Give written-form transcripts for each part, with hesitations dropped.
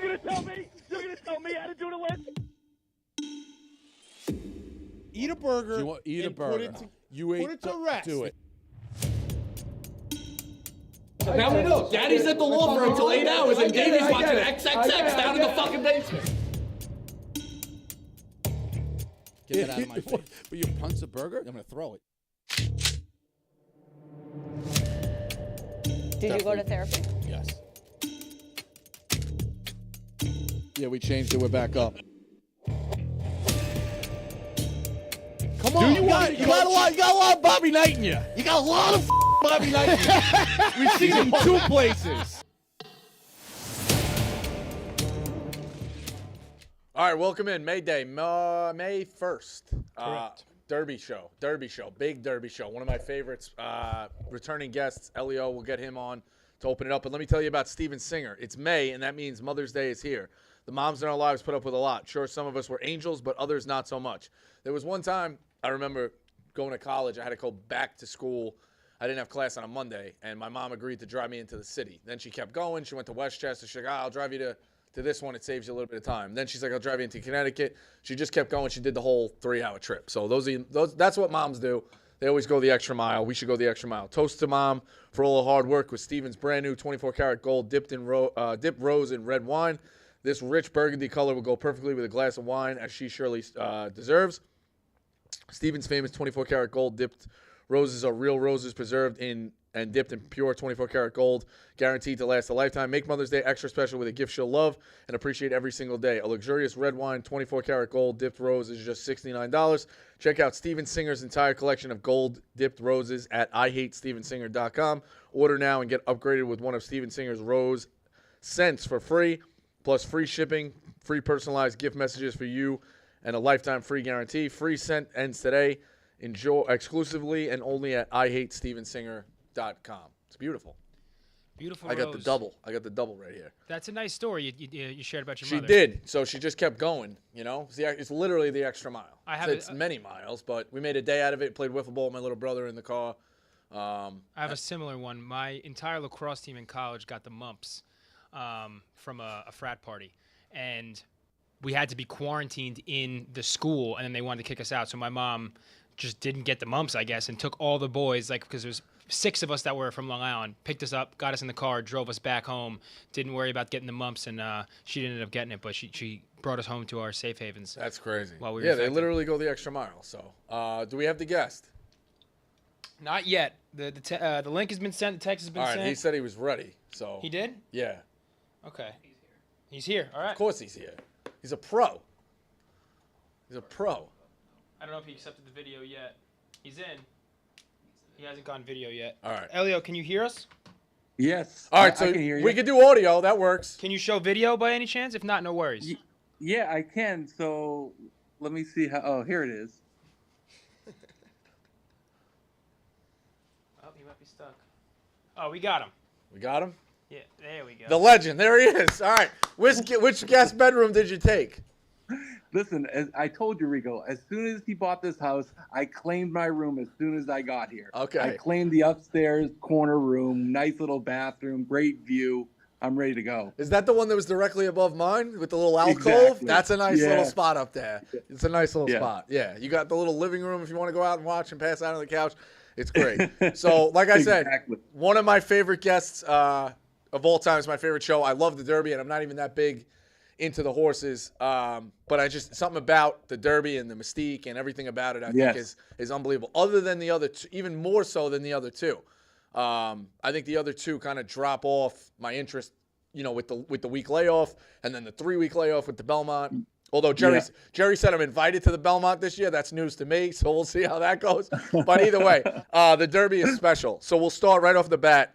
gonna tell me? You're gonna tell me how to do the list? Eat a burger. Eat a and burger. Put You it to rest. Do it. Now we know. Daddy's at the law firm until 8 hours, and Davey's watching XXX down in the fucking basement. Get that out of my face. But you punch the burger? I'm gonna throw it. Did you go to therapy? Yes. Yeah, we changed it. We're back up. Come on. You got a lot of Bobby Knight in you. You got a lot of Bobby Knight in you. We've seen him 2 places. All right, welcome in. May Day, May 1st. Correct. Derby show, big Derby show. One of my favorites. Returning guests, Elio, we'll get him on to open it up. But let me tell you about Steven Singer. It's May, and that means Mother's Day is here. The moms in our lives put up with a lot. Sure, some of us were angels, but others not so much. There was one time, I remember going to college. I had to go back to school. I didn't have class on a Monday, and my mom agreed to drive me into the city. Then she kept going. She went to Westchester. She's like, I'll drive you to this one. It saves you a little bit of time. Then she's like, I'll drive you into Connecticut. She just kept going. She did the whole 3-hour trip. So that's what moms do. They always go the extra mile. We should go the extra mile. Toast to mom for all the hard work with Steven's brand new 24-karat gold dipped rose in red wine. This rich burgundy color will go perfectly with a glass of wine, as she surely deserves. Steven's famous 24-karat gold dipped roses are real roses preserved in and dipped in pure 24-karat gold, guaranteed to last a lifetime. Make Mother's Day extra special with a gift she'll love and appreciate every single day. A luxurious red wine 24-karat gold dipped rose is just $69. Check out Steven Singer's entire collection of gold dipped roses at IHateStevenSinger.com. Order now and get upgraded with one of Steven Singer's rose scents for free, plus free shipping, free personalized gift messages for you, and a lifetime free guarantee. Free scent ends today. Enjoy exclusively and only at IHateStevenSinger.com. It's beautiful. Beautiful. I got rose. the double. I got the double right here. That's a nice story you shared about your She mother. did. So she just kept going, you know. It's literally the extra mile. It's a- many miles, but we made a day out of it. Played wiffle ball with my little brother in the car. I have a similar one. My entire lacrosse team in college got the mumps from a frat party, and we had to be quarantined in the school, and then they wanted to kick us out. So my mom just didn't get the mumps, I guess, and took all the boys, like, because there was 6 of us that were from Long Island, picked us up, got us in the car, drove us back home, didn't worry about getting the mumps, and she didn't end up getting it, but she brought us home to our safe havens. That's crazy. While we were they infected. literally go the extra mile. So do we have the guest? Not yet. The link has been sent. The text has been All right, sent. he said he was ready. So He did? Yeah. Okay. He's here. All right. Of course he's here. He's a pro. He's a pro. I don't know if he accepted the video yet. He's in. He hasn't gone video yet. All right. Elio, can you hear us? Yes. All right, so I can hear you. we can do audio. That works. Can you show video by any chance? If not, no worries. Yeah, I can. So let me see how. Oh, here it is. Oh, he might be stuck. Oh, we got him. We got him? Yeah, there we go. The legend. There he is. All right. Which guest bedroom did you take? Listen, as I told you, Rico, as soon as he bought this house, I claimed my room as soon as I got here. Okay. I claimed the upstairs corner room, nice little bathroom, great view. I'm ready to go. Is that the one that was directly above mine with the little alcove? Exactly. That's a nice Yeah. little spot up there. It's a nice little Yeah. spot. Yeah. You got the little living room if you want to go out and watch and pass out on the couch. It's great. So, like I said, Exactly. one of my favorite guests of all time is my favorite show. I love the Derby, and I'm not even that big into the horses. But I just, something about the Derby and the mystique and everything about it, I think is unbelievable. Other than the other two, even more so than the other two. I think the other two kind of drop off my interest, you know, with the week layoff and then the 3-week layoff with the Belmont. Although Jerry said I'm invited to the Belmont this year. That's news to me, so we'll see how that goes. But either way, the Derby is special. So we'll start right off the bat.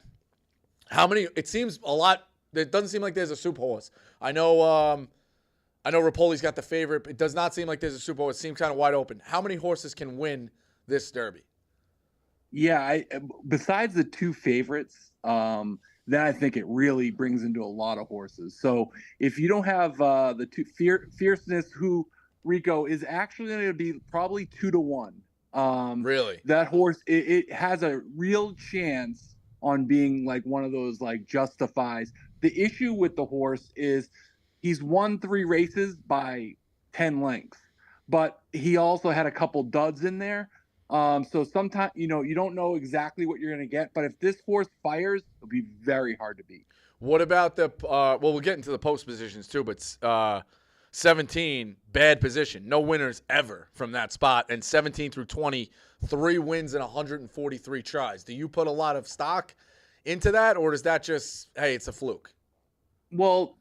How many? It seems a lot. It doesn't seem like there's a super horse. I know Rapoli's got the favorite. It does not seem like there's a super horse. It seems kind of wide open. How many horses can win this Derby? Yeah, besides the 2 favorites, then I think it really brings into a lot of horses. So if you don't have the 2 Fierceness, who Rico is actually going to be probably 2-1. Really? That horse, it has a real chance on being like one of those like justifies. The issue with the horse is he's won 3 races by 10 lengths, but he also had a couple duds in there. So sometimes, you don't know exactly what you're going to get, but if this horse fires, it'll be very hard to beat. What about the well, we'll get into the post positions too, but 17, bad position. No winners ever from that spot. And 17 through 20, 3 wins in 143 tries. Do you put a lot of stock into that, or is that just, hey, it's a fluke? Well,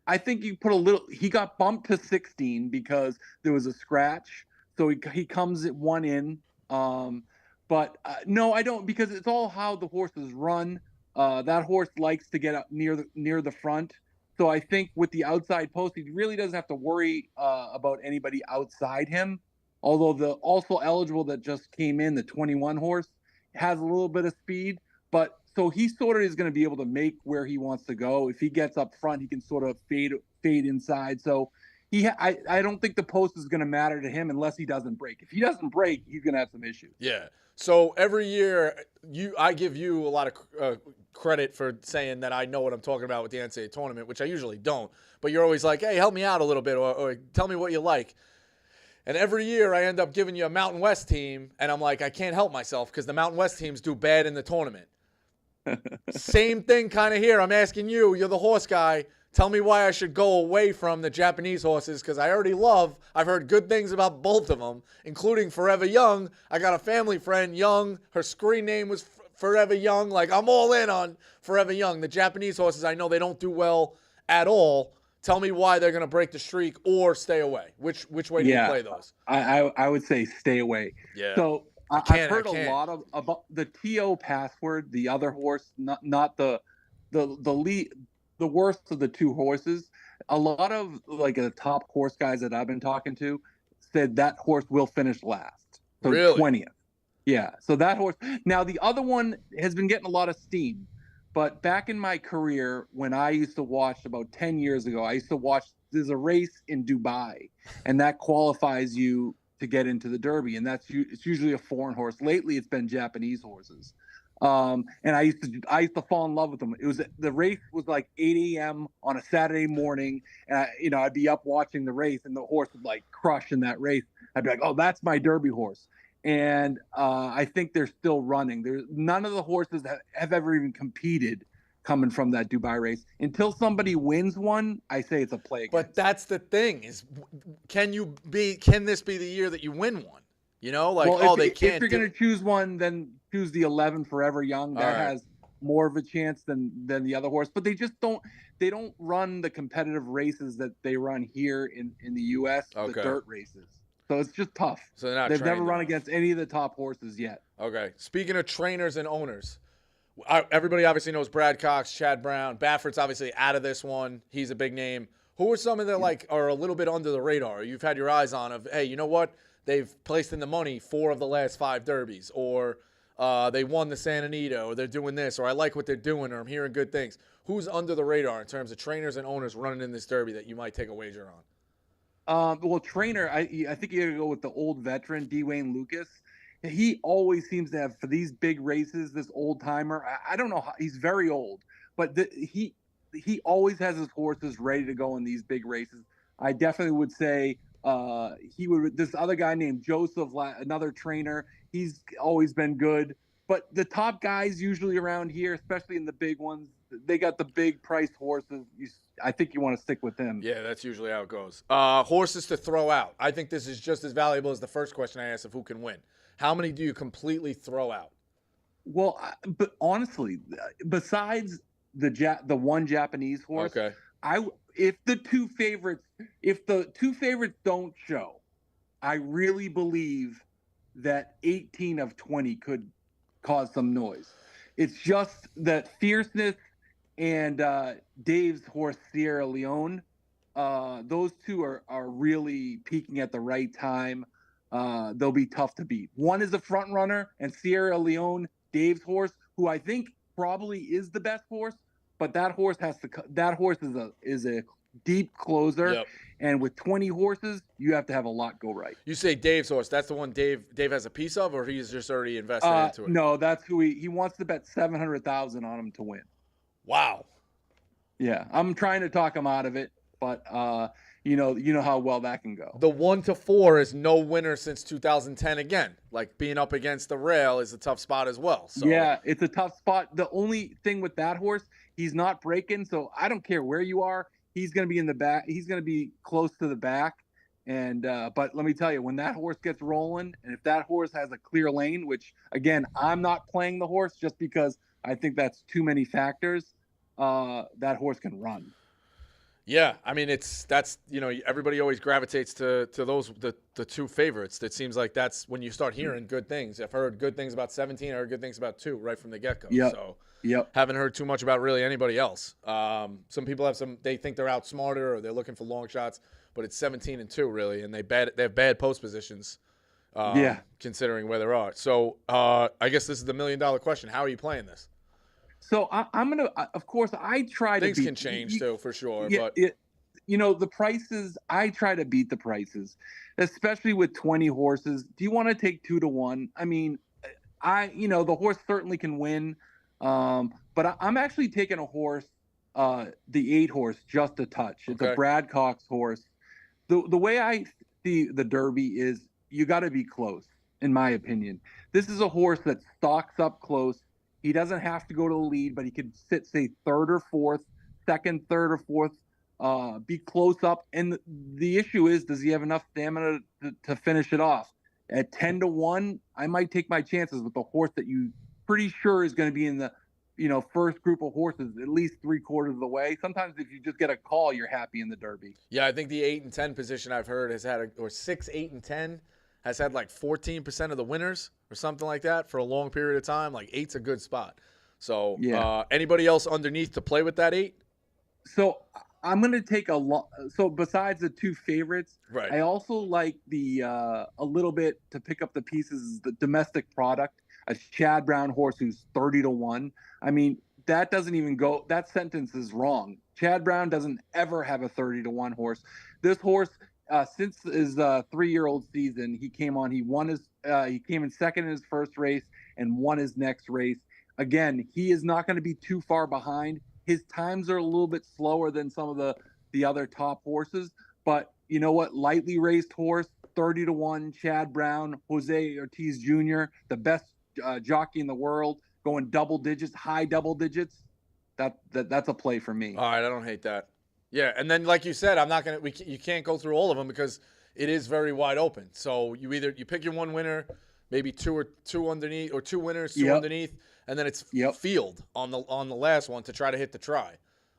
I think you put a little. He got bumped to 16 because there was a scratch, so he comes at 1 in. But no, I don't, because it's all how the horses run. That horse likes to get up near the front. So I think with the outside post, he really doesn't have to worry about anybody outside him. Although the also eligible that just came in, the 21 horse, has a little bit of speed, but so he sort of is going to be able to make where he wants to go. If he gets up front, he can sort of fade inside. So I don't think the post is going to matter to him unless he doesn't break. If he doesn't break, he's going to have some issues. Yeah. So every year, I give you a lot of credit for saying that I know what I'm talking about with the NCAA tournament, which I usually don't. But you're always like, hey, help me out a little bit, or tell me what you like. And every year I end up giving you a Mountain West team, and I'm like, I can't help myself because the Mountain West teams do bad in the tournament. Same thing kind of here. I'm asking you, you're the horse guy. Tell me why I should go away from the Japanese horses, because I've heard good things about both of them, including Forever Young. I got a family friend, Young. Her screen name was Forever Young. Like, I'm all in on Forever Young. The Japanese horses, I know they don't do well at all. Tell me why they're going to break the streak or stay away. Which way do you play those? I would say stay away. Yeah. So I've heard a lot about the TO password, the other horse, not the lead. The worst of the 2 horses. A lot of like the top horse guys that I've been talking to said that horse will finish last. So really? 20th. Yeah. So that horse. Now the other one has been getting a lot of steam, but back in my career, when I used to watch about 10 years ago, I used to watch, there's a race in Dubai, and that qualifies you to get into the Derby. And it's usually a foreign horse. Lately, it's been Japanese horses. And I used to fall in love with them. The race was like 8 a.m. on a Saturday morning, and I'd be up watching the race, and the horse would like crush in that race. I'd be like, oh, that's my Derby horse. And I think they're still running. There's none of the horses that have ever even competed coming from that Dubai race. Until somebody wins one, I say it's a play against. But that's the thing is, can this be the year that you win one? They can't. If you're going to choose one, then choose the 11 Forever Young. That has more of a chance than the other horse. But they just don't. They don't run the competitive races that they run here in the U.S. The dirt races. So it's just tough. So they've never run against any of the top horses yet. Okay. Speaking of trainers and owners, everybody obviously knows Brad Cox, Chad Brown. Baffert's obviously out of this one. He's a big name. Who are some of the are a little bit under the radar? You've had your eyes on hey, you know what? They've placed in the money 4 of the last 5 derbies, or they won the San Anita, or they're doing this, or I like what they're doing, or I'm hearing good things. Who's under the radar in terms of trainers and owners running in this derby that you might take a wager on? Well, trainer, I think you got to go with the old veteran, Dwayne Lucas. He always seems to have, for these big races, this old timer. I don't know how, he's very old, but he always has his horses ready to go in these big races. I definitely would say this other guy named Joseph, another trainer. He's always been good, but the top guys usually around here, especially in the big ones, they got the big priced horses. I think you want to stick with them. Yeah, that's usually how it goes. Horses to throw out. I think this is just as valuable as the first question I asked of who can win. How many do you completely throw out? Well, but honestly, besides the one Japanese horse, if the two favorites don't show, I really believe that 18 of 20 could cause some noise. It's just that Fierceness and Dave's horse Sierra Leone, those two are really peaking at the right time. They'll be tough to beat. One is a front runner, and Sierra Leone, Dave's horse, who I think probably is the best horse, but that horse is a deep closer. Yep. And with 20 horses, you have to have a lot go right. You say Dave's horse. That's the one Dave has a piece of, or he's just already invested into it? No, that's who he wants to bet $700,000 on him to win. Wow. Yeah, I'm trying to talk him out of it. but you know how well that can go. The 1 to 4 is no winner since 2010 again. Like being up against the rail is a tough spot as well. So Yeah, it's a tough spot. The only thing with that horse, he's not breaking, so I don't care where you are. He's going to be in the back. He's going to be close to the back. And but let me tell you, when that horse gets rolling, and if that horse has a clear lane, which again, I'm not playing the horse just because I think that's too many factors. That horse can run. yeah, I mean that's everybody always gravitates to those the two favorites. It seems like that's when you start hearing good things. I've heard good things about 17. I heard good things about 2 right from the get go. Yep. So Yep. haven't heard too much about really anybody else. Some people they think they're outsmarter or they're looking for long shots, but it's 17 and 2 really, and they have bad post positions. Considering where they are. So I guess this is the $1 million question. How are you playing this? So I'm gonna, of course, I try to. Things can change too, for sure. Yeah, but the prices. I try to beat the prices, especially with 20 horses. Do you want to take 2 to 1? I mean, the horse certainly can win, but I'm actually taking a horse, the 8 horse, Just a Touch. It's a Brad Cox horse. The way I see the Derby is you got to be close, in my opinion. This is a horse that stalks up close. He doesn't have to go to the lead, but he could sit, say, third or fourth, second, third or fourth, be close up. And the issue is, does he have enough stamina to finish it off? At 10 to 1, I might take my chances with a horse that you pretty sure is going to be in the first group of horses at least 3/4 of the way. Sometimes if you just get a call, you're happy in the Derby. Yeah, I think the 8 and 10 position I've heard has had or 6, 8, and 10 has had like 14% of the winners or something like that for a long period of time. Like 8's a good spot. So anybody else underneath to play with that 8? So I'm going to take a lot. So besides the 2 favorites, right, I also like the a little bit to pick up the pieces is the domestic product, a Chad Brown horse who's 30 to 1. I mean, that doesn't even go. That sentence is wrong. Chad Brown doesn't ever have a 30 to 1 horse. This horse, since his 3-year-old season, he came on. He won his. He came in second in his first race and won his next race. Again, he is not going to be too far behind. His times are a little bit slower than some of the other top horses, but you know what? Lightly raced horse, 30 to 1. Chad Brown, Jose Ortiz Jr., the best jockey in the world, going double digits, high double digits. That's a play for me. All right, I don't hate that. Yeah, and then like you said, you can't go through all of them because it is very wide open. So you pick your one winner, maybe two underneath, or 2 winners, 2 underneath, and then it's field on the last one to try to hit the try.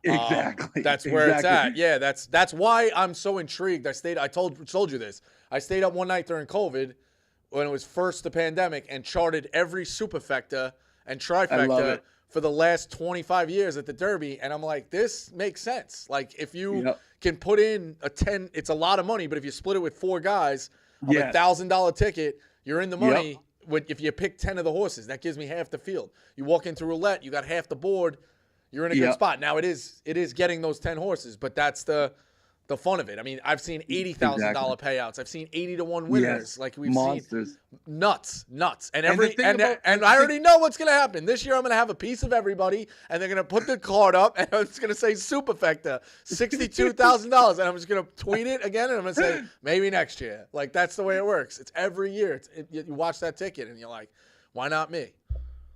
Exactly. That's where it's at. Yeah, that's why I'm so intrigued. I told you this. I stayed up one night during COVID when it was first the pandemic and charted every superfecta and trifecta for the last 25 years at the Derby, and I'm like, this makes sense. Like if you can put in a 10, it's a lot of money, but if you split it with 4 guys on a $1,000 ticket, you're in the money. If you pick 10 of the horses, that gives me half the field. You walk into roulette, you got half the board. You're in a good spot. Now it is getting those 10 horses, but that's the fun of it. I mean, I've seen $80,000 payouts. I've seen 80 to 1 winners. Like we've seen nuts. And I already know what's gonna happen. This year I'm gonna have a piece of everybody, and they're gonna put the card up, and it's gonna say Superfecta, $62,000, and I'm just gonna tweet it again, and I'm gonna say maybe next year. Like that's the way it works. It's every year. You watch that ticket, and you're like, why not me?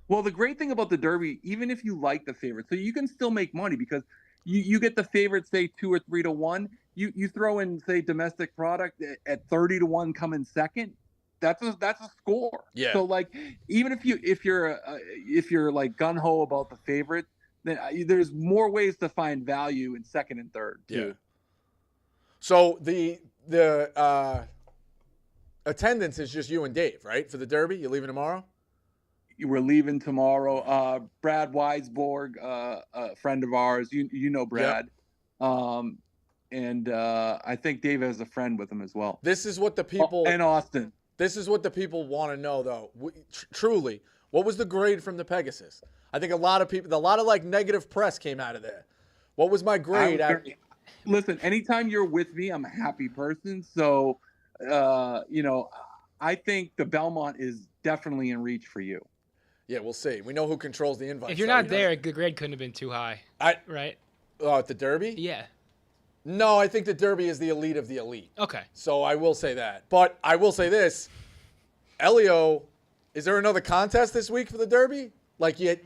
Well, the great thing about the Derby, even if you like the favorite, so you can still make money because you get the favorite, say 2 or 3 to 1. You throw in, say, domestic product at 30 to 1 coming second. That's a score. Yeah. So like, even if you're like gun ho about the favorite, then there's more ways to find value in second and third too. Yeah. So the attendance is just you and Dave, right? For the Derby, you leaving tomorrow? We're leaving tomorrow. Brad Weisborg, a friend of ours, you know Brad. Yep. And I think Dave has a friend with him as well. This is what the people and Austin. This is what the people want to know, though. Truly, what was the grade from the Pegasus? I think a lot of like negative press came out of there. What was my grade? Listen, anytime you're with me, I'm a happy person. So, I think the Belmont is definitely in reach for you. Yeah, we'll see. We know who controls the invite. If you're not there, the grade couldn't have been too high. Right? At the Derby? Yeah. No, I think the Derby is the elite of the elite. Okay. So I will say that. But I will say this. Elio, is there another contest this week for the Derby? Like, you've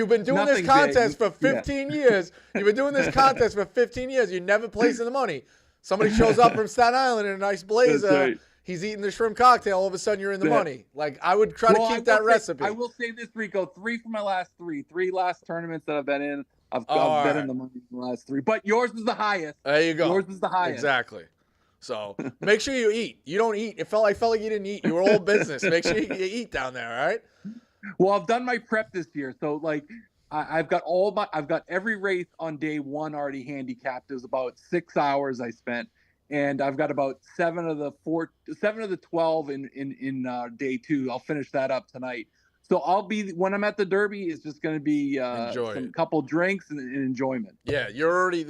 been doing this contest for 15 years. You've been doing this contest for 15 years. You never placing the money. Somebody shows up from Staten Island in a nice blazer. Right. He's eating the shrimp cocktail. All of a sudden, you're in the money. Like, I would try to keep that recipe. I will say this, Rico. 3 for my last 3. 3 last tournaments that I've been in. I've been in the money in the last 3. But yours is the highest. There you go. Yours is the highest. Exactly. So make sure you eat. You don't eat. I felt like you didn't eat. You were all business. Make sure you eat down there, all right? Well, I've done my prep this year. So, like, I've got every race on day 1 already handicapped. It was about 6 hours I spent. And I've got about 7 of the 12 in day 2. I'll finish that up tonight. So when I'm at the Derby, it's just going to be couple drinks and enjoyment. Yeah, you're already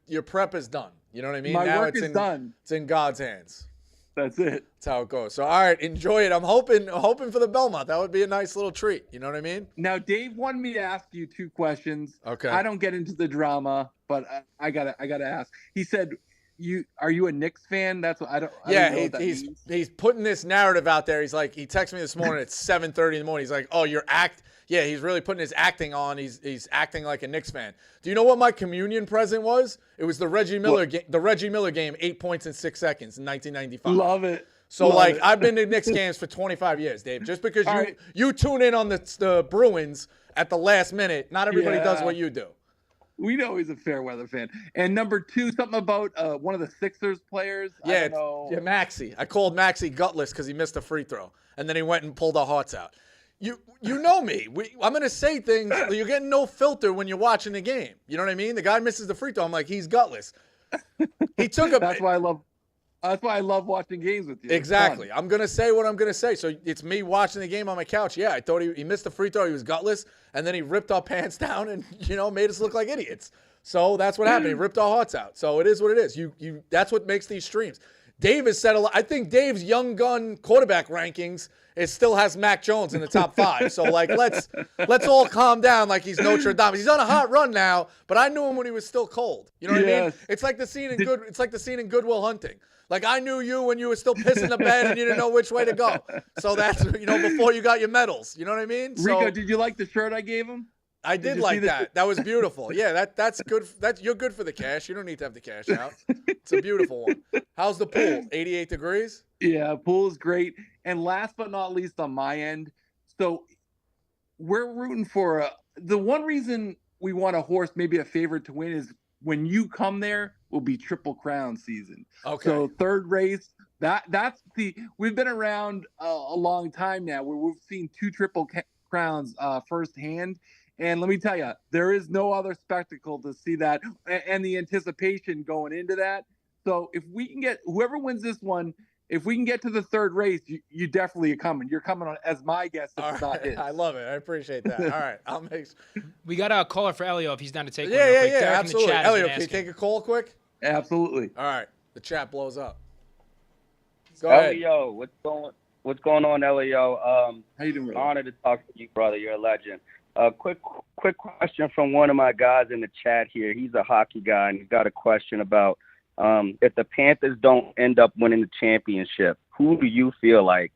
your prep is done. You know what I mean? My now work is done. It's in God's hands. That's it. That's how it goes. So all right, enjoy it. I'm hoping for the Belmont. That would be a nice little treat. You know what I mean? Now, Dave wanted me to ask you 2 questions. Okay. I don't get into the drama, but I gotta ask. He said, are you a Knicks fan? That's what I don't. He's putting this narrative out there. He's like, he texted me this morning at 7:30 in the morning. He's like, oh, Yeah, he's really putting his acting on. He's acting like a Knicks fan. Do you know what my communion present was? It was the Reggie Miller game. The Reggie Miller game, 8 points in 6 seconds in 1995. Love it. So I've been to Knicks games for 25 years, Dave. Just because you tune in on the Bruins at the last minute, not everybody does what you do. We know he's a fair weather fan. And number 2, something about one of the Sixers players. Yeah, Maxey. I called Maxey gutless because he missed a free throw, and then he went and pulled our hearts out. You know me. I'm going to say things. You're getting no filter when you're watching the game. You know what I mean? The guy misses the free throw. I'm like, he's gutless. He took a. That's why I love watching games with you. Exactly. I'm going to say what I'm going to say. So it's me watching the game on my couch. Yeah, I thought he missed the free throw. He was gutless. And then he ripped our pants down and, made us look like idiots. So that's what happened. He ripped our hearts out. So it is what it is. That's what makes these streams. Dave has said a lot. I think Dave's young gun quarterback rankings, it still has Mac Jones in the top 5. So let's all calm down like he's Notre Dame. He's on a hot run now, but I knew him when he was still cold. You know what I mean? It's like the scene in Good Will Hunting. Like, I knew you when you were still pissing the bed and you didn't know which way to go. So that's, before you got your medals. You know what I mean? Rico, did you like the shirt I gave him? I did like that. That was beautiful. Yeah, that's good. You're good for the cash. You don't need to have the cash out. It's a beautiful one. How's the pool? 88 degrees? Yeah, pool is great. And last but not least on my end, so we're rooting for the one reason we want a horse, maybe a favorite to win, is when you come there, will be Triple Crown season. Okay. So 3rd race, we've been around a long time now where we've seen 2 Triple Crowns firsthand. And let me tell you, there is no other spectacle to see that and the anticipation going into that. So if we can get whoever wins this one, if we can get to the 3rd race, you definitely are coming. You're coming on as my guest. If it's not his. I love it. I appreciate that. All right. I'll make. We got a caller for Elio if he's down to take one. Yeah, absolutely. Elio, can you take a call quick? Absolutely. All right. The chat blows up. Go ahead. Elio, what's going on, Elio? How you doing, brother? Honored to talk to you, brother. You're a legend. Quick question from one of my guys in the chat here. He's a hockey guy, and he's got a question about if the Panthers don't end up winning the championship, who do you feel like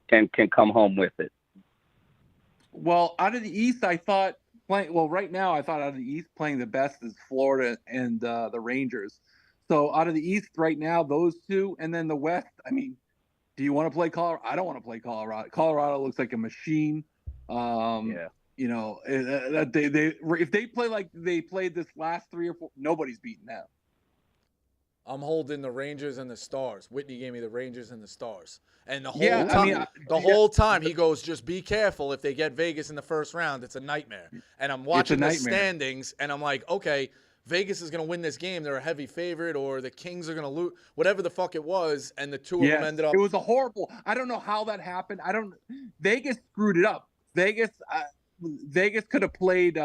can come home with it? Well, out of the East, right now, I thought out of the East playing the best is Florida and the Rangers. So out of the East right now, those 2, and then the West, I mean, do you want to play Colorado? I don't want to play Colorado. Colorado looks like a machine. Yeah. If they play like they played this last 3 or 4, nobody's beating them. I'm holding the Rangers and the Stars. Whitney gave me the Rangers and the Stars. And the whole time he goes, just be careful if they get Vegas in the first round. It's a nightmare. And I'm watching the standings, and I'm like, okay, Vegas is going to win this game. They're a heavy favorite, or the Kings are going to lose, whatever the fuck it was, and the 2 of them ended up. It was a horrible. I don't know how that happened. Vegas screwed it up. Vegas could have played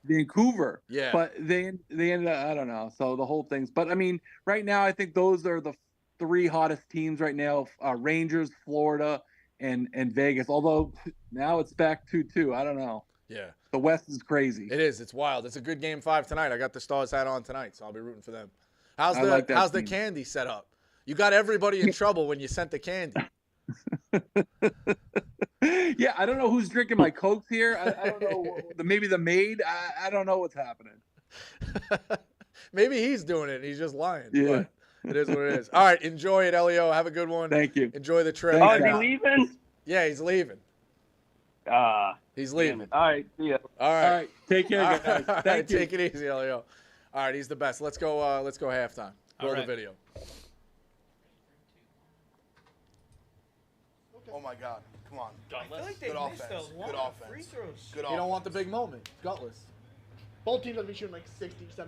Vancouver. Yeah. But they ended up, I don't know. So the whole thing's, but I mean, right now, I think those are the 3 hottest teams right now, Rangers, Florida, and Vegas. Although now it's back 2-2. I don't know. Yeah. The West is crazy. It is. It's wild. It's a good game 5 tonight. I got the Stars hat on tonight, so I'll be rooting for them. How's the candy set up? You got everybody in trouble when you sent the candy. Yeah, I don't know who's drinking my Cokes here. I don't know. Maybe the maid. I don't know what's happening. Maybe he's doing it. He's just lying. Yeah. But it is what it is. All right. Enjoy it, Elio. Have a good one. Thank you. Enjoy the trip. Thanks, Oh, is he leaving? Yeah, he's leaving. He's leaving. All right. See ya. All right. All right. Take care, guys. All right, Thank you. take it easy, Elio. All right, he's the best. Let's go halftime. Roll the video. Oh my God! Come on. I feel like they Good missed offense. a lot Good of offense. free throws. Good You don't want the big moment. Gutless. Both teams have been shooting like 60, 70% from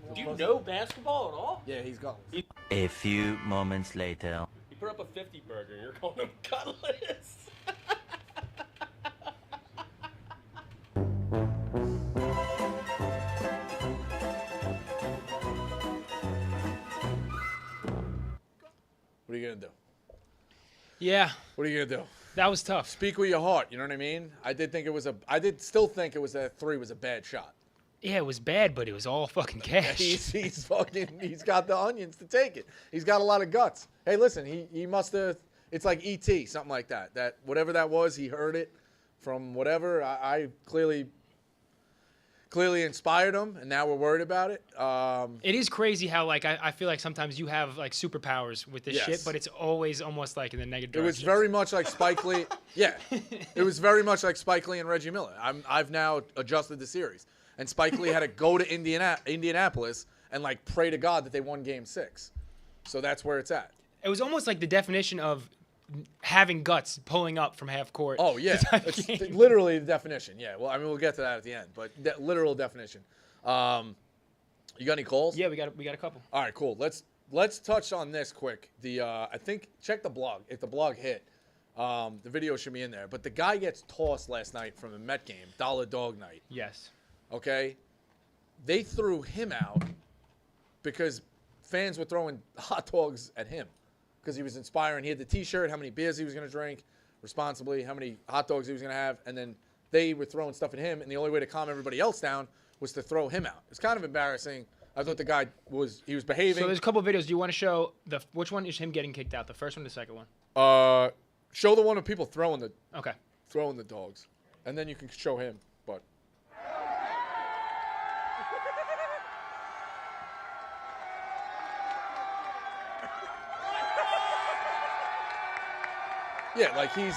the Do you know basketball at all? Yeah, he's gutless. A few moments later. You put up a 50 burger, you're calling him gutless. What are you gonna do? Yeah, What are you gonna do? that was tough. Speak with your heart. You know what I mean? I did still think it was that 3 was a bad shot. Yeah, it was bad, but it was all fucking cash. He's got the onions to take it. He's got a lot of guts. Hey, listen, he must have. It's like E.T., something like that. That whatever that was, he heard it from whatever. I clearly inspired him, and now we're worried about it. It is crazy how like I feel like sometimes you have like superpowers with this Yes. shit, but it's always almost like in the negative It was direction. very much like Spike Lee. Yeah, it was very much like Spike Lee and Reggie Miller. I've now adjusted the series, and Spike Lee had to go to Indianapolis and like pray to God that they won Game 6. So that's where it's at. It was almost like the definition of having guts pulling up from half court. Oh yeah, to tie the it's game. literally the definition. Yeah, well, I mean, we'll get to that at the end, but literal definition. You got any calls? Yeah, we got a couple. All right, cool. Let's touch on this quick. I think check the blog. If the blog hit, the video should be in there. But the guy gets tossed last night from the Met game, Dollar Dog Night. Yes. Okay, they threw him out because fans were throwing hot dogs at him because he was inspiring. He had the T-shirt, how many beers he was going to drink responsibly, how many hot dogs he was going to have, and then they were throwing stuff at him, and the only way to calm everybody else down was to throw him out. It's kind of embarrassing. I thought the guy was behaving. So there's a couple of videos. Do you want to show which one is him getting kicked out? The first one, or the second one? Show the one of people throwing the dogs, and then you can show him. But yeah, like he's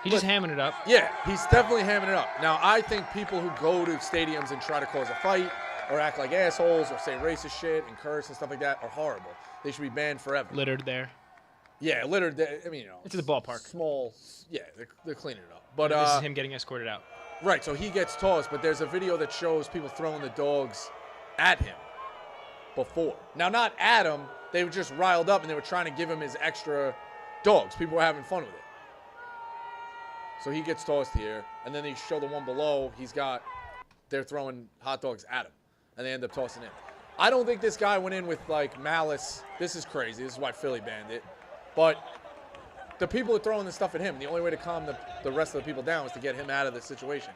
just hamming it up. Yeah, he's definitely hamming it up. Now, I think people who go to stadiums and try to cause a fight or act like assholes or say racist shit and curse and stuff like that are horrible. They should be banned forever. Littered there. Yeah, littered. I mean, you know. It's the ballpark. Small. Yeah, they're cleaning it up. But this is him getting escorted out. Right, so he gets tossed, but there's a video that shows people throwing the dogs at him before. Now, not at him. They were just riled up, and they were trying to give him his extra dogs. People were having fun with it. So he gets tossed here, and then they show the one below. They're throwing hot dogs at him, and they end up tossing him. I don't think this guy went in with, like, malice. This is crazy. This is why Philly banned it. But the people are throwing this stuff at him. The only way to calm the rest of the people down was to get him out of the situation.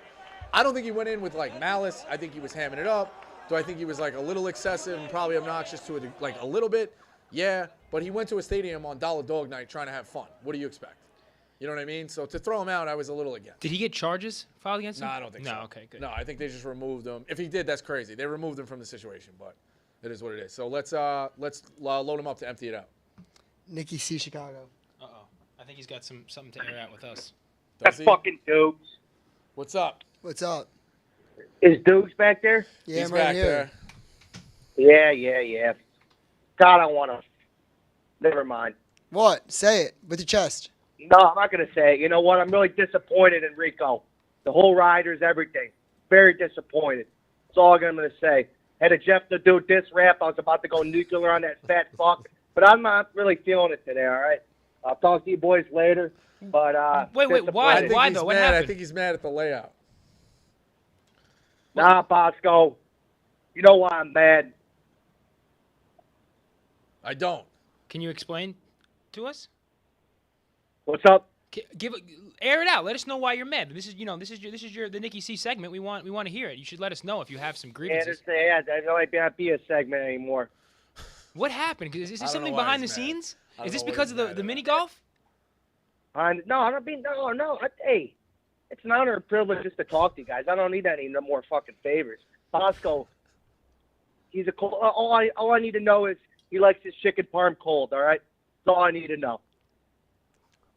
I don't think he went in with, like, malice. I think he was hamming it up. Do I think he was, like, a little excessive and probably obnoxious to, a little bit? Yeah, but he went to a stadium on Dollar Dog Night trying to have fun. What do you expect? You know what I mean? So to throw him out, I was a little against. Did he get charges filed against him? No, I don't think so. No, okay, good. No, I think they just removed him. If he did, that's crazy. They removed him from the situation, but it is what it is. So let's load him up to empty it out. Nikki C. Chicago. Uh-oh. I think he's got something to air out with us. That's fucking Dukes. What's up? What's up? Is Dukes back there? Yeah, He's I'm right back here. there. Yeah. God, I want to. Never mind. What? Say it with your chest. No, I'm not going to say it. You know what? I'm really disappointed in Rico. The whole Riders, everything. Very disappointed. That's all I'm going to say. Had a Jeff to do this rap. I was about to go nuclear on that fat fuck. But I'm not really feeling it today, all right? I'll talk to you boys later. But Wait, why? Why though? What happened? I think he's mad at the layout. Nah, Bosco. You know why I'm mad? I don't. Can you explain to us? What's up? Air it out. Let us know why you're mad. This is the Nikki C segment. We want to hear it. You should let us know if you have some grievances. Yeah, that might not be a segment anymore. What happened? Is there something why behind the he's mad. scenes? I don't Is this know what because he's of mad the about. mini golf? No, I don't mean no. Hey, it's an honor and privilege just to talk to you guys. I don't need any no more fucking favors. Bosco, he's a cold. All I need to know is he likes his chicken parm cold. All right, that's all I need to know.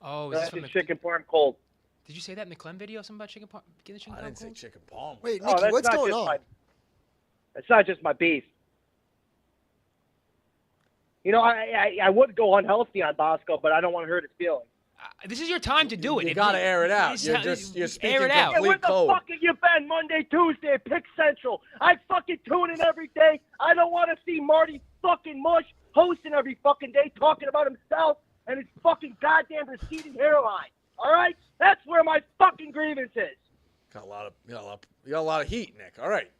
Oh, is That's this from his the? chicken parm cold. Did you say that in the Clem video? Something about chicken parm? Getting the chicken I parm didn't say cold? chicken palm. Wait, Oh, Nikki, that's what's not going just on? That's not just my beef. You know, I would go unhealthy on Bosco, but I don't want to hurt his feelings. This is your time to do it. You gotta air it out. This is You're how- just you're speaking air it out. Yeah, where complete the code. fuck have you been Monday, Tuesday, Pick Central? I fucking tune in every day. I don't want to see Marty fucking Mush hosting every fucking day talking about himself and his fucking goddamn receding hairline. All right? That's where my fucking grievance is. Got a lot of heat, Nick. All right.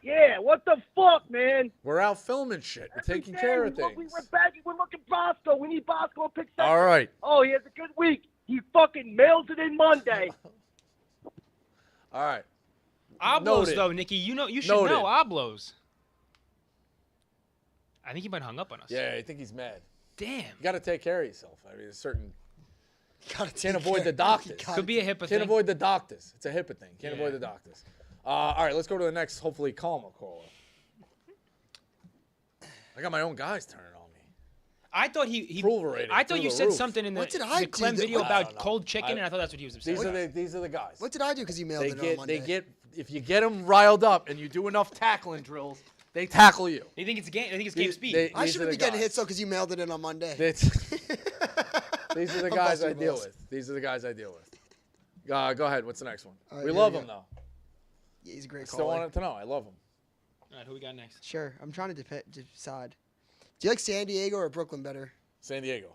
Yeah, what the fuck, man? We're out filming shit. We're Every taking day care of we're things. begging. We're looking Bosco. We need Bosco and Pick Central. All right. Oh, he has a good week. He fucking mails it in Monday. All right. Oblos Noted. though, Nikki. You should Noted. know Oblos. I think he might hung up on us. Yeah, I think he's mad. Damn. You got to take care of yourself. I mean, Gotta can't take avoid care. the doctors. Could be a HIPAA Can't thing. avoid the doctors. It's a HIPAA thing. Can't Yeah. avoid the doctors. All right, let's go to the next, hopefully calmer caller. I got my own guys turning on me. I thought he Approval rating I thought through you the said roof. something in What the did I Clem do? video I about don't know. cold chicken, and I thought that's what he was upset about. These are the guys. What did I do? Because he mailed it on Monday. If you get them riled up and you do enough tackling drills, they tackle you. They think it's game. I think it's game speed. I These shouldn't are be the getting guys. hits though because you mailed it in on Monday. These are the I'm guys busting I your deal balls. with. These are the guys I deal with. Go ahead. What's the next one? All right, We here love we him go. though. Yeah, he's a great Still caller. wanted to know. I love him. All right, who we got next? Sure, I'm trying to decide. Do you like San Diego or Brooklyn better? San Diego.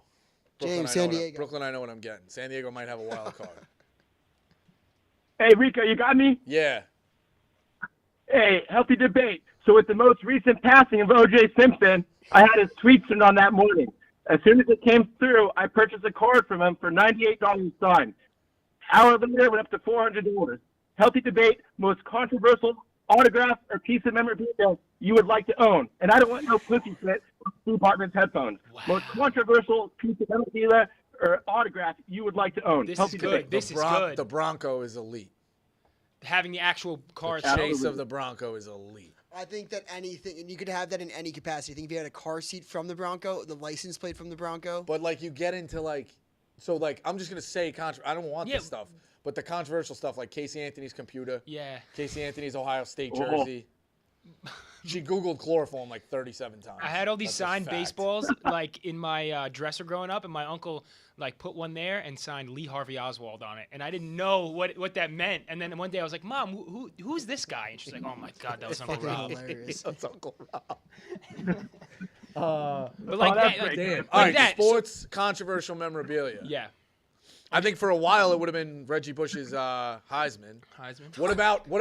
James, I San know what Diego. Brooklyn, I know what I'm getting. San Diego might have a wild card. Hey, Rico, you got me? Yeah. Hey, healthy debate. So with the most recent passing of O.J. Simpson, I had his tweet sent on that morning. As soon as it came through, I purchased a card from him for $98 signed. Hour later, it went up to $400. Healthy debate, most controversial autograph or piece of memorabilia you would like to own. And I don't want no pussy fit with Steve Hartman's headphones. Wow. Most controversial piece of memorabilia or autograph you would like to own. This Healthy is good. debate. This is good. The Bronco is elite. Having the actual car The chase of the Bronco is elite. I think that anything, and you could have that in any capacity. I think if you had a car seat from the Bronco, the license plate from the Bronco. But like you get into I'm just gonna say I don't want this stuff, but the controversial stuff like Casey Anthony's computer. Yeah. Casey Anthony's Ohio State Oh. jersey. She Googled chloroform like 37 times. I had all these That's a signed fact. baseballs like in my dresser growing up, and my uncle like put one there and signed Lee Harvey Oswald on it, and I didn't know what that meant. And then one day I was like, "Mom, who's this guy?" And she's like, "Oh my God, that was Uncle Fucking Rob." hilarious. That's Uncle Rob. But like that's that, like, great. like All right, that. sports controversial memorabilia. Yeah, I think for a while it would have been Reggie Bush's Heisman. Heisman. What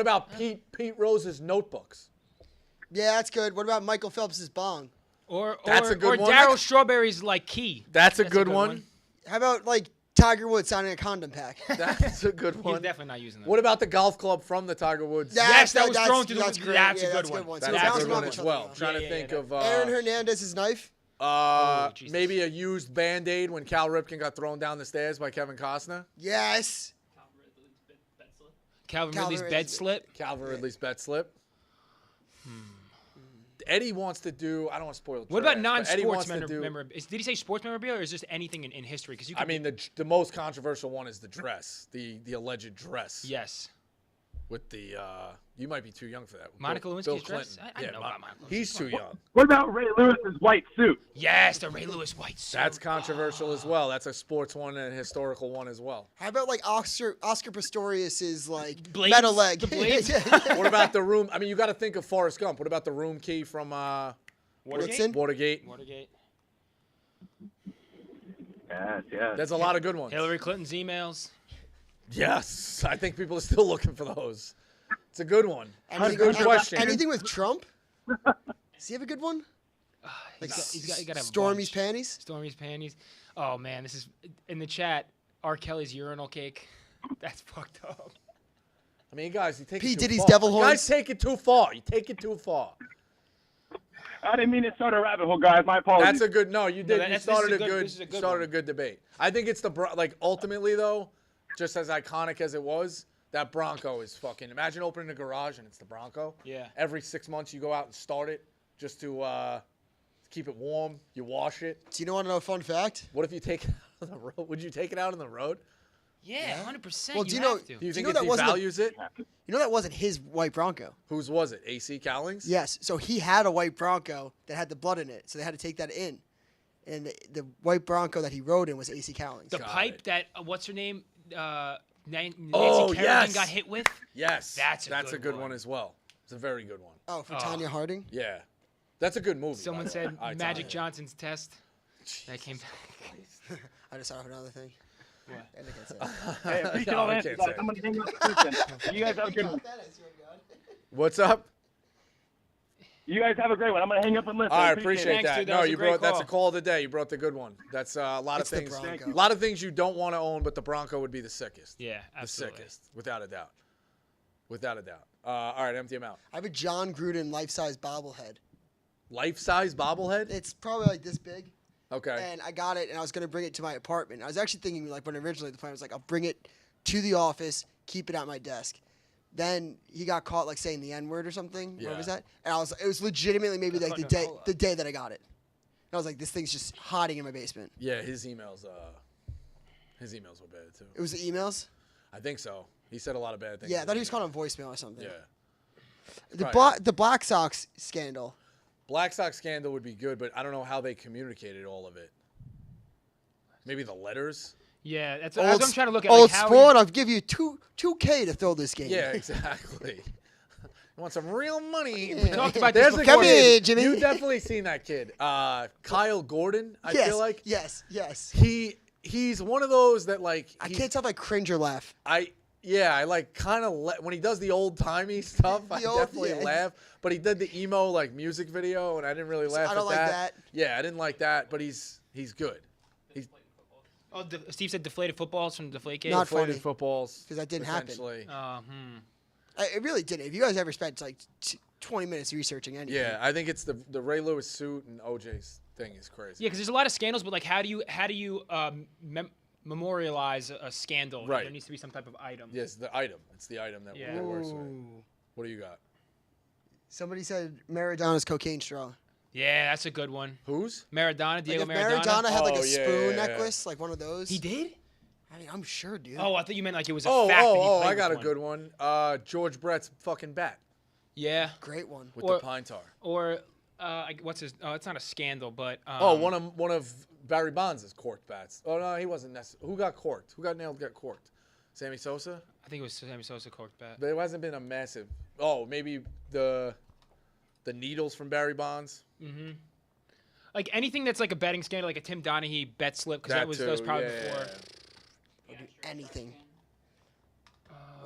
about Pete Rose's notebooks? Yeah, that's good. What about Michael Phelps' bong? Or That's a good one. Daryl Strawberry's like key. That's a good one. How about like Tiger Woods signing a condom pack? That's a good He's one. definitely not using them. What about the golf club from the Tiger Woods? Yes, that was that's- thrown to the. that's That's, great. that's Yeah, a that's good a one. good one. That's So a bouncing good one off as each well. other. Trying to Yeah, think yeah, of Aaron Hernandez's knife. Jesus. maybe a used Band-Aid when Cal Ripken got thrown down the stairs by Kevin Costner. Yes. Calvin Calvin Ridley's bed Ridley's- slip. Calvin Ridley's bet slip. Eddie wants to do. I don't want to spoil. What about trash, but Eddie non-sports wants to do- memorabilia? Did he say sports memorabilia, or is just anything in history? Because you. I mean, the most controversial one is the dress, the alleged dress. Yes. With the you might be too young for that. Monica Bill Lewinsky's dress? Clinton. I know about Monica He's too young. What about Ray Lewis's white suit? Yes, the Ray Lewis white suit. That's controversial as well. That's a sports one and a historical one as well. How about like Oscar Pistorius's like Blades? metal leg? The blades? What about the room? I mean, you got to think of Forrest Gump. What about the room key from Woodson? Watergate? Watergate. Yes, yes. There's a lot of good ones. Hillary Clinton's emails. Yes, I think people are still looking for those. It's a good one. Anything, Good question. anything with Trump? Does he have a good one? Like He's got to have a Stormy's bunch. panties? Stormy's panties. Oh man, this is in the chat. R. Kelly's urinal cake. That's fucked up. I mean, guys, you take P. it too Diddy's far. devil You horns. guys take it too far. You take it too far. I didn't mean to start a rabbit hole, guys. My apologies. That's a good. No, you did. No, You this is started a good- good. this is a good started one. a good debate. I think it's ultimately though, just as iconic as it was, that Bronco is fucking. Imagine opening a garage and it's the Bronco. Yeah. Every 6 months you go out and start it just to keep it warm. You wash it. Do you want to know a fun fact? What if you take it out on the road? Would you take it out on the road? Yeah, 100%. Well, do you know? have to. Do you think know it that wasn't devalues it? You know that wasn't his white Bronco. Whose was it? AC Cowlings? Yes. So he had a white Bronco that had the blood in it, so they had to take that in. And the white Bronco that he rode in was AC Cowlings. The pipe that what's her name? Nancy Oh, Kerrigan yes. got hit with. Yes. That's a good one as well. It's a very good one. Oh, for Tanya Harding. Yeah. That's a good movie. Someone by the way. said I Magic tell Johnson's test. That came back. I just saw another thing. What? And I can't say it. Hey, appreciate No, all I that. can't Guys, say it. I'm gonna hang up. Listen, you guys have a good one. What's up? You guys have a great one. I'm gonna hang up and listen. All right, I appreciate Thanks, that. dude. That No, was a you great brought that's a call. call of the day. You brought the good one. That's a lot It's of the things. Bronco. A lot of things you don't want to own, but the Bronco would be the sickest. Yeah, The absolutely. sickest, without a doubt. Without a doubt. All right, empty them out. I have a John Gruden life-size bobblehead. Life-size bobblehead? It's probably like this big. Okay. And I got it, and I was gonna bring it to my apartment. I was actually thinking, like, when originally the plan was like, I'll bring it to the office, keep it at my desk. Then he got caught like saying the N-word or something. Yeah. What was that? And it was legitimately maybe like the day that I got it. And I was like, this thing's just hiding in my basement. Yeah, his emails were bad too. It was the emails. I think so. He said a lot of bad things. Yeah, I in thought he his was calling on voicemail or something. Yeah. The Black Sox scandal. Black Sox scandal would be good, but I don't know how they communicated all of it. Maybe the letters. Yeah, that's what I'm trying to look at. Old like, how sport, I'll give you 2K to throw this game. Yeah, exactly. You want some real money? We talked about There's this a Come kid. here, Jimmy. You've definitely seen that kid. Kyle Gordon, I Yes, feel like. yes. He's one of those that like I can't tell if I cringe or laugh. I like kind of when he does the old timey stuff. I definitely yeah. laugh. But he did the emo like music video, and I didn't really laugh I don't at like that. Yeah, I didn't like that. But he's good. He's Oh, Steve said deflated footballs from Deflategate. Not deflated funny. footballs Because that didn't happen. essentially. It really didn't. If you guys ever spent like 20 minutes researching anything. Yeah, I think it's the Ray Lewis suit and OJ's thing is crazy. Yeah, because there's a lot of scandals, but like, how do you memorialize a scandal? Right. There needs to be some type of item. Yes, the item. It's the item that Yeah. works with. What do you got? Somebody said Maradona's cocaine straw. Yeah, that's a good one. Whose? Maradona, Diego Like if Maradona. Maradona had like Oh, a yeah, spoon yeah, yeah. necklace, like one of those. He did? I mean, I'm sure, dude. Oh, I thought you meant like it was a Oh, fact that he oh, played I got a with good one. George Brett's fucking bat Yeah. Great one. with Or- the pine tar. Or what's his? Oh, it's not a scandal, but One of Barry Bonds' corked bats. Oh no, he wasn't necessarily. Who got corked? Who got nailed? Got corked? Sammy Sosa. I think it was Sammy Sosa corked bat. But it hasn't been a massive. Oh, maybe the needles from Barry Bonds. Mm-hmm. Like anything that's like a betting scandal, like a Tim Donaghy bet slip, because that was probably before. I'll do anything.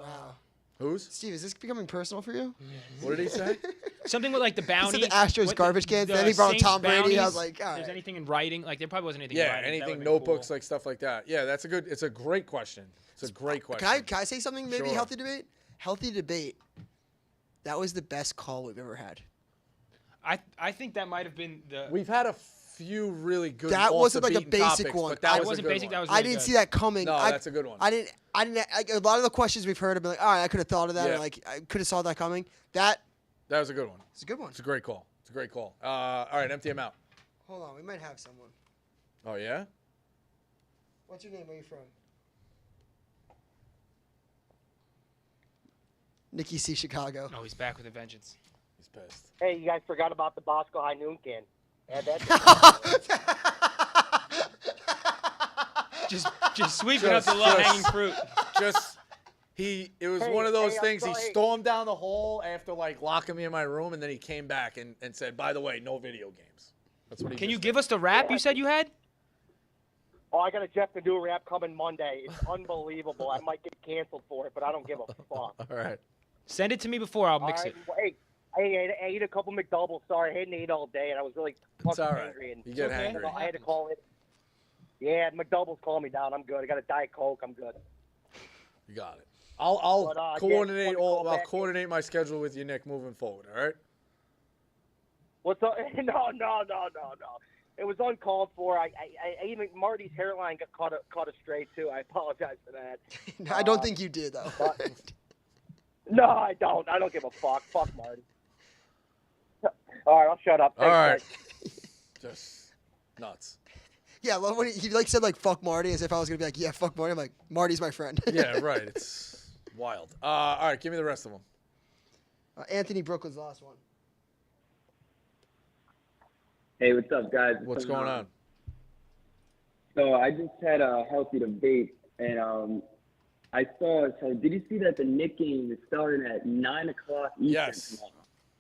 Wow. Whose? Steve, is this becoming personal for you? What did he say? Something with like the He bounty. said the Astros garbage cans. Then he brought up Saints Tom Brady. I was bounties. like, all If there's right. anything in writing, like there probably wasn't anything. in Yeah, writing. That anything would've been notebooks, cool. like stuff like that. Yeah, that's a good. It's a great question. It's a great question. Can I say something? Maybe Sure. healthy debate. Healthy debate. That was the best call we've ever had. I think that might have been the. We've had a few really good. That off wasn't the like a beaten basic topics, one. But that I was wasn't a good basic, one. that was I didn't see that coming. No, that's a good one. I didn't. A lot of the questions we've heard have been like, all right, I could have thought of that. Yeah. Or like, I could have saw that coming. That. That was a good one. It's a good one. It's a great call. It's a great call. All right, empty him out. Hold on, we might have someone. Oh yeah. What's your name? Where are you from? Nikki C. Chicago. Oh, he's back with a vengeance. He's pissed. Hey, you guys forgot about the Bosco High Noon can. Add that. Just sweeping up the low-hanging fruit. It was Hey, one of those hey, I'm things. He sorry. stormed down the hall after like locking me in my room, and then he came back and said, "By the way, no video games." That's what he. Can you just give us the rap you said you had? Oh, I got a Jeff the Do rap coming Monday. It's unbelievable. I might get canceled for it, but I don't give a fuck. All right. Send it to me before I'll All mix right. it. Hey, I ate a couple McDoubles. Sorry, I hadn't ate all day, and I was really It's fucking all right. angry. And You get hangry. I had to call it. Yeah, McDouble's calling me down. I'm good. I got a Diet Coke. I'm good. You got it. I'll But, yeah, coordinate wanna call I'll back coordinate my schedule with you, Nick, moving forward. All right. What's up? No. It was uncalled for. I even Marty's hairline got caught a stray too. I apologize for that. I don't think you did though. No, I don't. I don't give a fuck. Fuck Marty. All right, I'll shut up. All Thanks, right. guys. Just nuts. Yeah, well, when he like said like fuck Marty as if I was gonna be like, yeah, fuck Marty. I'm like, Marty's my friend. Yeah, right. It's wild. All right, give me the rest of them. Anthony Brooklyn's the last one. Hey, what's up, guys? What's going on? So I just had a healthy debate, and I saw. So did you see that the Knicks game is starting at 9 o'clock Eastern tomorrow?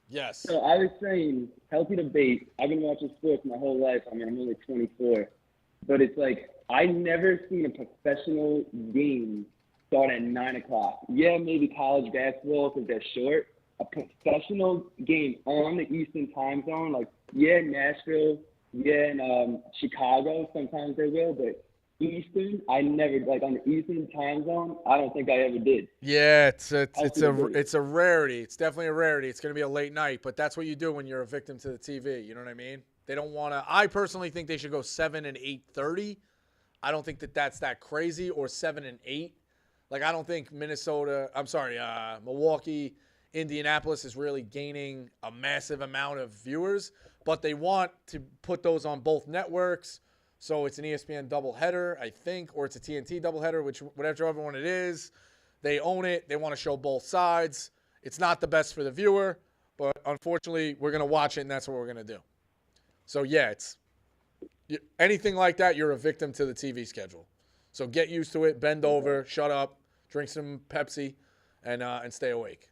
Yes. So I was saying, healthy debate. I've been watching sports my whole life. I mean, I'm only 24, but it's like I never seen a professional game start at 9 o'clock. Yeah, maybe college basketball because they're short. A professional game on the Eastern time zone, like, yeah, Nashville, yeah, and Chicago, sometimes they will, but Eastern, I never, like, on the Eastern time zone, I don't think I ever did. Yeah, it's a rarity. It's definitely a rarity. It's going to be a late night, but that's what you do when you're a victim to the TV. You know what I mean? They don't want to. I personally think they should go 7 and 8:30. I don't think that's that crazy, or 7 and 8. Like, I don't think Milwaukee, Indianapolis is really gaining a massive amount of viewers, but they want to put those on both networks. So it's an ESPN doubleheader, I think, or it's a TNT doubleheader, whichever one it is. They own it. They want to show both sides. It's not the best for the viewer, but unfortunately, we're going to watch it, and that's what we're going to do. So, yeah, anything like that, you're a victim to the TV schedule. So get used to it, bend over, shut up, drink some Pepsi, and stay awake.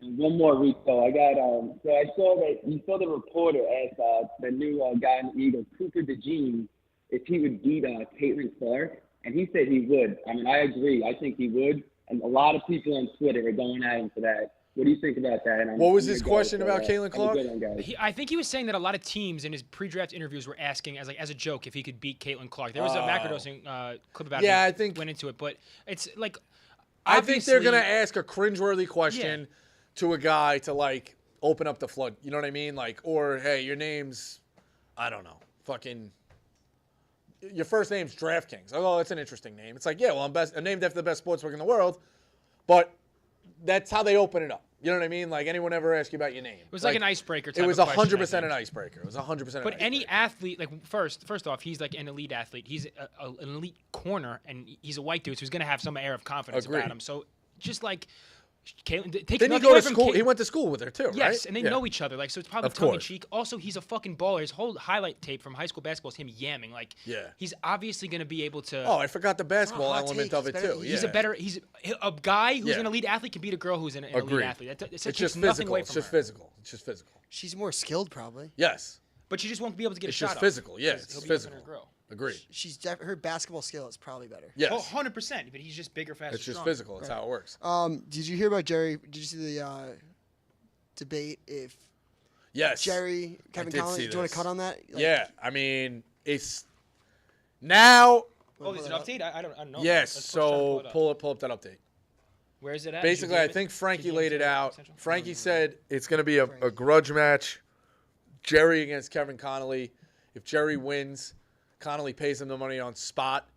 And one more, Rico. I got so I saw that you saw the reporter ask the new guy in the Eagles, Cooper DeJean, if he would beat Caitlin Clark, and he said he would. I mean, I agree. I think he would, and a lot of people on Twitter are going at him for that. What do you think about that? And what was his question about Caitlin Clark? I think he was saying that a lot of teams in his pre-draft interviews were asking as a joke if he could beat Caitlin Clark. There was a macrodosing clip about it. Yeah, I think went into it, but it's like I think they're gonna ask a cringeworthy question to a guy to like open up the flood. You know what I mean? Like, or hey, your name's I don't know, fucking. Your first name's DraftKings. Oh, that's an interesting name. It's like, yeah, well, I'm named after the best sportsbook in the world, but that's how they open it up. You know what I mean? Like, anyone ever ask you about your name? It was like an icebreaker type It was of question, 100% an icebreaker. It was 100% But any athlete, like, first off, he's like an elite athlete. He's an elite corner, and he's a white dude, so he's going to have some air of confidence about him. So just like Caitlin, didn't he go to school? He went to school with her too, right? Yes, and they know each other. Like, so it's probably tongue in cheek. Also, he's a fucking baller. His whole highlight tape from high school basketball is him yamming. Like, he's obviously going to be able to. Oh, I forgot the basketball element of it too. He's a guy who's an elite athlete can beat a girl who's an elite athlete. It's just physical. It's just physical. It's just physical. She's more skilled, probably. Yes. But she just won't be able to get a shot. It's just physical. Yeah, it's physical. Agreed. Her basketball skill is probably better. Yes. Oh, 100%. But he's just bigger, faster, It's just stronger. physical. That's how it works. Did you hear about Jerry? Did you see the debate if Jerry, Kevin Conley? Do you want to cut on that? Like, yeah. I mean, it's now. Oh, there's an update? I don't know. Yes. So pull up that update. Where is it at? Basically, I think Frankie laid it out. Frankie said it's going to be a grudge match. Jerry against Kevin Connolly. If Jerry wins, Connolly pays him the money on spot.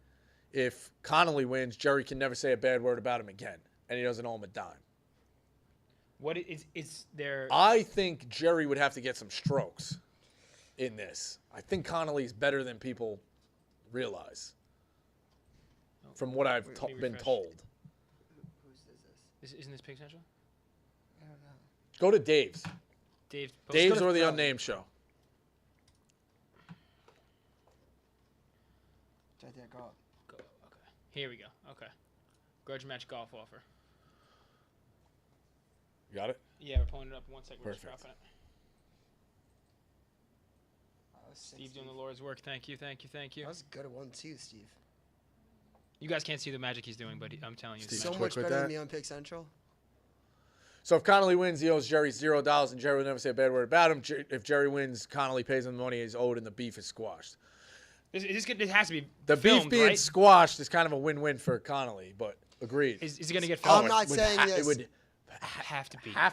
If Connolly wins, Jerry can never say a bad word about him again, and he doesn't owe him a dime. What is there? I think Jerry would have to get some strokes in this. I think Connolly's better than people realize, from what I've been told. Isn't this Pig Central? I don't know. Go to Dave's. Dave's or the Unnamed Show. Right there, go. Okay. Here we go. Okay. Grudge match golf offer. You got it? Yeah, we're pulling it up in 1 second. We're just dropping it. Steve doing the Lord's work. Thank you. That was a good one too, Steve. You guys can't see the magic he's doing, but I'm telling you, so much better than me on Pick Central. So if Connolly wins, he owes Jerry $0, and Jerry will never say a bad word about him. If Jerry wins, Connolly pays him the money he's owed, and the beef is squashed. This has to be The filmed, beef being right? squashed is kind of a win-win for Connolly, but agreed. Is it going to get filmed? I'm not saying this. It would have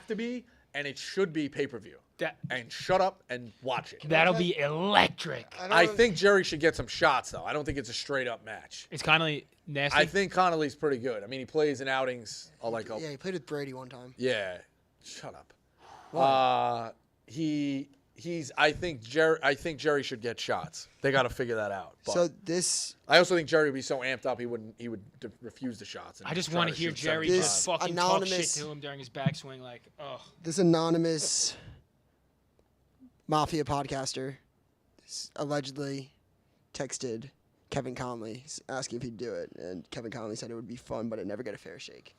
to be, and it should be pay-per-view. That and shut up and watch it. That'll be electric. I think Jerry should get some shots, though. I don't think it's a straight-up match. Is Connolly nasty? I think Connolly's pretty good. I mean, he plays in outings. Yeah, he played with Brady one time. Yeah, shut up. Why? I think Jerry should get shots. They got to figure that out. But So this. I also think Jerry would be so amped up he would refuse the shots. And I just try want to hear shoot Jerry 75. just fucking talk shit to him during his backswing, like, oh. This anonymous mafia podcaster allegedly texted Kevin Conley asking if he'd do it, and Kevin Conley said it would be fun, but it never get a fair shake.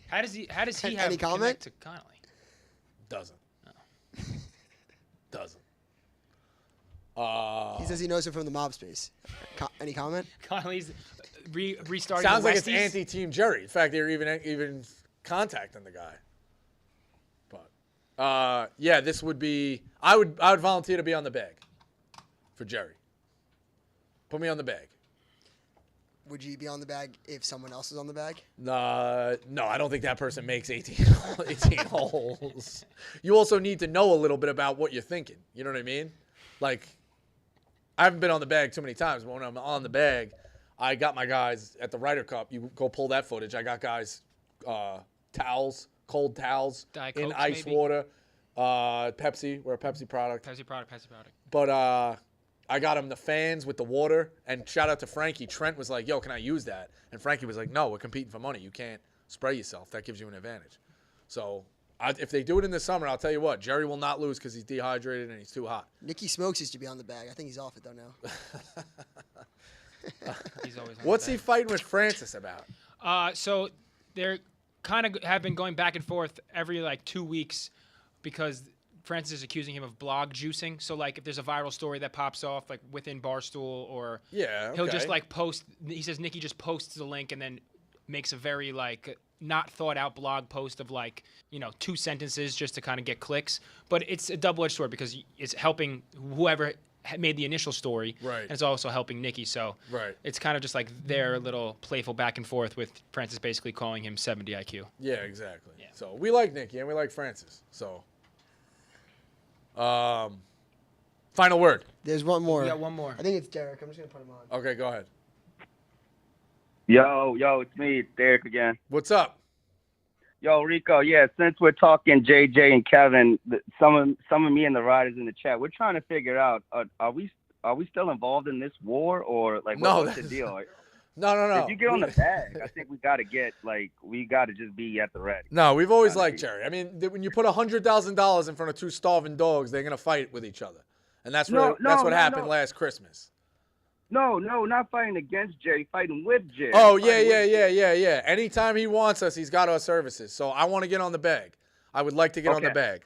How does he have Any comment? to Connolly? Doesn't. Doesn't. He says he knows him from the mob space. Any comment? Connolly's restarting. Sounds the like it's Westies? anti-Team Jerry. In fact, they're even contacting the guy. But yeah, this would be. I would volunteer to be on the bag for Jerry. Put me on the bag. Would you be on the bag if someone else is on the bag? No, I don't think that person makes 18 holes. You also need to know a little bit about what you're thinking. You know what I mean? Like, I haven't been on the bag too many times, but when I'm on the bag, I got my guys at the Ryder Cup. You go pull that footage. I got guys towels, cold towels Diet in Cokes, ice maybe? water. Pepsi. We're a Pepsi product. Pepsi product. But I got him the fans with the water, and shout out to Frankie. Trent was like, yo, can I use that? And Frankie was like, no, we're competing for money. You can't spray yourself. That gives you an advantage. So if they do it in the summer, I'll tell you what, Jerry will not lose because he's dehydrated and he's too hot. Nicky Smokes used to be on the bag. I think he's off it, though, now. He's always on What's the he bag. fighting with Francis about? So they're kind of have been going back and forth every like 2 weeks because Francis is accusing him of blog juicing. So like if there's a viral story that pops off like within Barstool or he'll just like post. He says Nicky just posts the link and then makes a very like not thought out blog post of like 2 sentences just to kind of get clicks. But it's a double-edged sword because it's helping whoever made the initial story, right? And it's also helping Nicky. So it's kind of just like their little playful back and forth with Francis basically calling him 70 IQ. Yeah, exactly. Yeah. So we like Nicky and we like Francis. So. Final word. There's one more. We got one more. I think it's Derek. I'm just going to put him on. Okay, go ahead. Yo, it's me. It's Derek again. What's up? Yo, Rico. Yeah, since we're talking JJ and Kevin, some of me and the riders in the chat, we're trying to figure out: are we still involved in this war, or like what's the deal? No. If you get on the bag, I think we got to just be at the ready. No, we've always liked Jerry. I mean, when you put $100,000 in front of 2 starving dogs, they're gonna fight with each other, and that's what happened last Christmas. No, not fighting against Jerry, fighting with Jerry. Oh yeah. Anytime he wants us, he's got our services. So I want to get on the bag. I would like to get on the bag.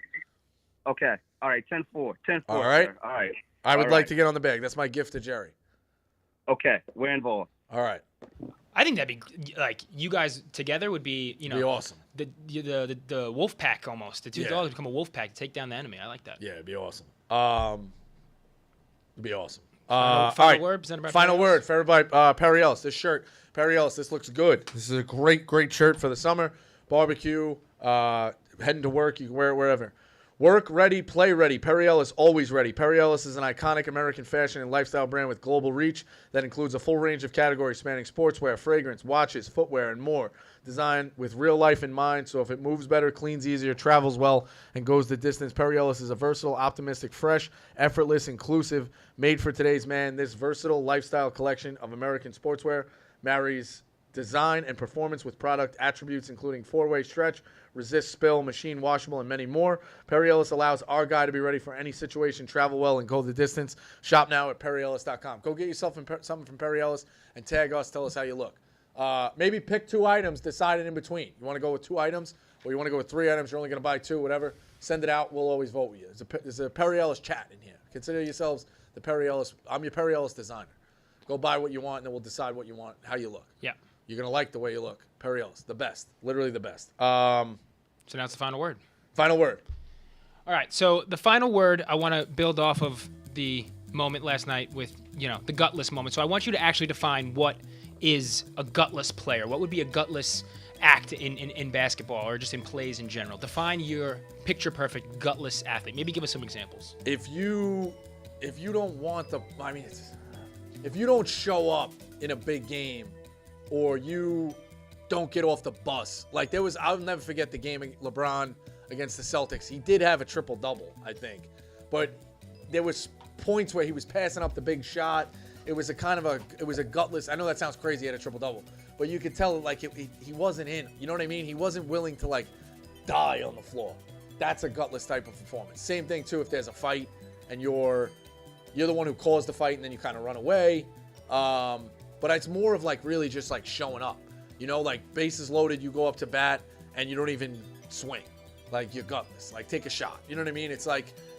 Okay. All right. 10-4. 10-4. All right. Sir. All right. I would like to get on the bag. That's my gift to Jerry. Okay, we're involved. All right. I think that'd be like you guys together would be be awesome. The wolf pack almost. The 2 dogs become a wolf pack to take down the enemy. I like that. Yeah, it'd be awesome. It'd be awesome. Final word. Final word for everybody. Perry Ellis. This shirt. Perry Ellis. This looks good. This is a great shirt for the summer barbecue. Heading to work. You can wear it wherever. Work ready, play ready. Perry Ellis, always ready. Perry Ellis is an iconic American fashion and lifestyle brand with global reach that includes a full range of categories spanning sportswear, fragrance, watches, footwear, and more. Designed with real life in mind, so if it moves better, cleans easier, travels well, and goes the distance, Perry Ellis is a versatile, optimistic, fresh, effortless, inclusive, made for today's man. This versatile lifestyle collection of American sportswear marries design and performance with product attributes including 4-way stretch, resist spill, machine washable, and many more. Perry Ellis allows our guy to be ready for any situation, travel well, and go the distance. Shop now at PerryEllis.com. Go get yourself something from Perry Ellis and tag us. Tell us how you look. Maybe pick 2 items, decide it in between. You want to go with 2 items, or you want to go with 3 items, you're only going to buy 2, whatever. Send it out. We'll always vote with you. There's a Perry Ellis chat in here. Consider yourselves the Perry Ellis. I'm your Perry Ellis designer. Go buy what you want, and then we'll decide what you want, how you look. Yeah. You're going to like the way you look. Perry Ellis, the best. Literally the best. So now it's the final word. Final word. All right. So the final word, I want to build off of the moment last night with, the gutless moment. So I want you to actually define what is a gutless player. What would be a gutless act in basketball or just in plays in general? Define your picture-perfect gutless athlete. Maybe give us some examples. If you don't want if you don't show up in a big game or you don't get off the bus, like I'll never forget the game LeBron against the Celtics. He did have a triple-double, I think, but there was points where he was passing up the big shot. It was a gutless. I know that sounds crazy. He had a triple-double, but you could tell he wasn't in. You know what I mean? He wasn't willing to die on the floor. That's a gutless type of performance. Same thing too if there's a fight and you're the one who caused the fight and then you kind of run away. But it's more of really just showing up. Bases loaded, you go up to bat and you don't even swing. You're gutless. Take a shot. You know what I mean? It's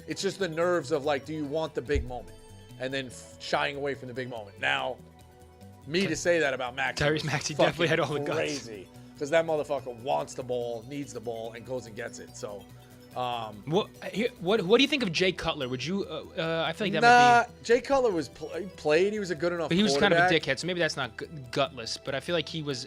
it's just the nerves of do you want the big moment? And then shying away from the big moment. Now, to say that about Maxey. Tyrese Maxey definitely had all the guts. Crazy. Because that motherfucker wants the ball, needs the ball, and goes and gets it. So, what do you think of Jay Cutler? Would you? I feel like that might be. Jay Cutler was played. He was a good enough. But he was kind of a dickhead, so maybe that's not gutless. But I feel like he was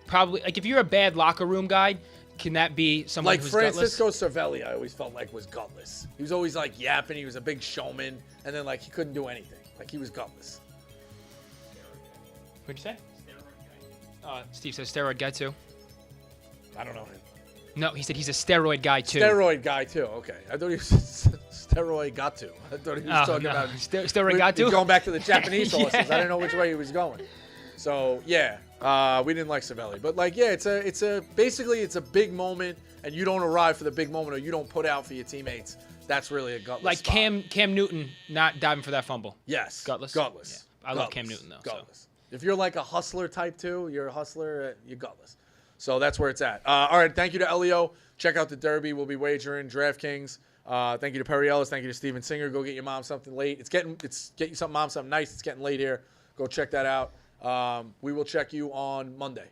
probably if you're a bad locker room guy, can that be someone who's Francisco gutless? Cervelli? I always felt was gutless. He was always yapping. He was a big showman, and then he couldn't do anything. He was gutless. What'd you say? Steve says steroid guy too. I don't know him. No, he said he's a steroid guy too. Steroid guy too. Okay, I thought he was steroid got to. I thought he was talking about steroid got to. Going back to the Japanese horses. Yeah. I didn't know which way he was going. So yeah, we didn't like Cervelli, but basically it's a big moment, and you don't arrive for the big moment, or you don't put out for your teammates. That's really a gutless. spot. Cam Newton not diving for that fumble. Yes. Gutless. Gutless. Yeah. I love Cam Newton though. Gutless. So. If you're a hustler type too, you're a hustler. You're gutless. So that's where it's at. All right. Thank you to Elio. Check out the Derby. We'll be wagering DraftKings. Thank you to Perry Ellis. Thank you to Steven Singer. Go get your mom something late. Get you something, mom, something nice. It's getting late here. Go check that out. We will check you on Monday.